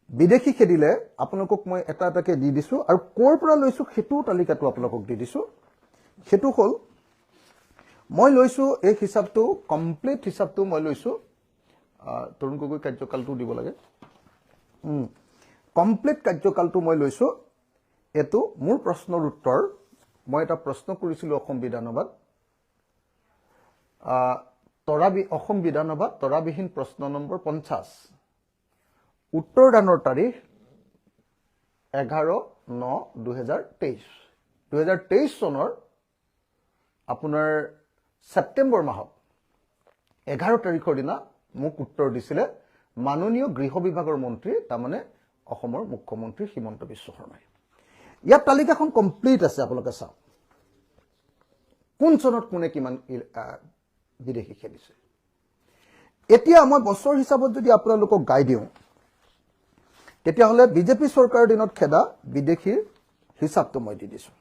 বিদেশী খেদিলে আপোনালোকক মই এটা এটাকে দি দিছো আৰু ক'ৰ পৰা লৈছো সেইটো তালিকাটো আপোনালোকক দি দিছো সেইটো হ'ল মই লৈছো এই হিচাপটো কমপ্লিট হিচাপটো মই লৈছো তৰুণ গগৈ কাৰ্যকালটো দিব লাগে কমপ্লিট কাৰ্যকালটো মই লৈছো এটো মোৰ প্ৰশ্নৰ উত্তৰ মই এটা প্ৰশ্ন কৰিছিলো অসম বিধানসভাত অসম বিধানসভাত তৰাবিহীন প্ৰশ্ন নম্বৰ 50 উত্তৰ দানৰ তাৰিখ 11/9/2023 চনৰ আপোনাৰ সেপ্টেম্বৰ মাহত 11 তাৰিখৰ দিনা মোক উত্তৰ দিছিলে মাননীয় গৃহ বিভাগৰ মন্ত্ৰী তাৰমানে অসমৰ মুখ্যমন্ত্ৰী হিমন্ত বিশ্ব শৰ্মাই ইয়াত তালিকাখন কমপ্লিট আছে আপোনালোকে চাওক কোন চনত কোনে কিমান বিদেশী খেলিছে এতিয়া মই বছৰ হিচাপত যদি আপোনালোকক গাই দিওঁ তেতিয়া হলে বিজেপি চৰকাৰৰ দিনত খেদা বিদেশীৰ হিচাপটো মই দি দিছো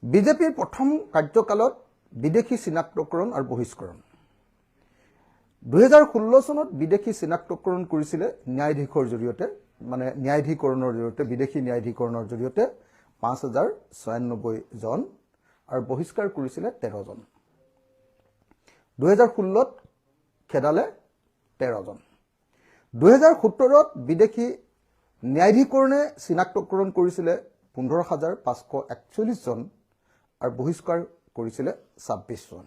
বিজেপিৰ প্ৰথম কাৰ্যকালত বিদেশী চিনাক্তকৰণ আৰু বহিষ্কৰণ 2016 চনত বিদেশী চিনাক্তকৰণ কৰিছিলে ন্যায়াধীশৰ জৰিয়তে মানে ন্যায়াধীকৰণৰ জৰিয়তে বিদেশী ন্যায়াধীকৰণৰ জৰিয়তে 5096 জন আৰু বহিষ্কাৰ কৰিছিলে 13 জন 2016ত খেদালে 13 জন 2017ত বিদেশী ন্যায়াধীকৰণে চিনাক্তকৰণ কৰিছিলে 15541 জন আৰু বহিষ্কাৰ কৰিছিলে 26 জন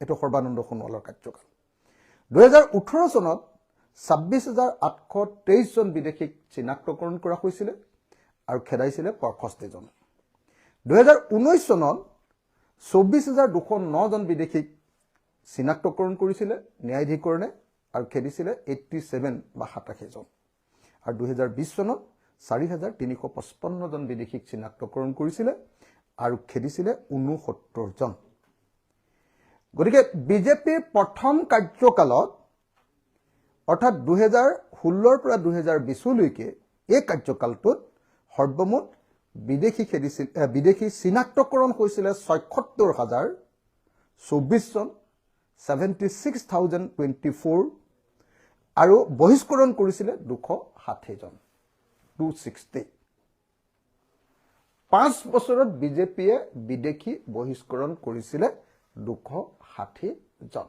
এটো সৰ্বানন্দ সোণোৱালৰ কাৰ্যকাল 2018 চনত 26823 জন বিদেশীক চিনাক্তকৰণ কৰা হৈছিল আৰু খেদাইছিলে 65 জন 2019 চনত 24209 জন বিদেশীক চিনাক্তকৰণ কৰিছিল ন্যায়াধীকৰণে আৰু খেদিছিলে 87 বা 87 জন আৰু 2020 চনত 4355 জন বিদেশীক চিনাক্তকৰণ কৰিছিল আৰু খেদিছিলে 69 জন গতিকে বিজেপিৰ প্ৰথম কাৰ্যকালত অৰ্থাৎ 2016 পৰা 2020 লৈকে এই কাৰ্যকালটোত সৰ্বমুঠ বিদেশী চিনাক্তকৰণ হৈছিল 76024 জন 76024 আৰু বহিষ্কৰণ কৰিছিল 260 জন 260 5 বছৰত বিজেপিয়ে বিদেশী বহিষ্কৰণ কৰিছিল 260 জন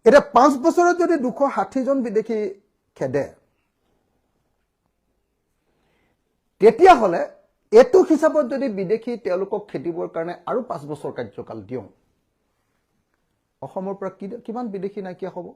এটা 5 বছৰত যদি 260 জন বিদেশী খেদে তেতিয়া হলে এটো হিচাপত যদি বিদেশী তেওঁলোকক খেদিবৰ কাৰণে আৰু 5 বছৰ কাৰ্যকাল দিওঁ অসমৰ পৰা কিমান বিদেশী নাইকিয়া হ'ব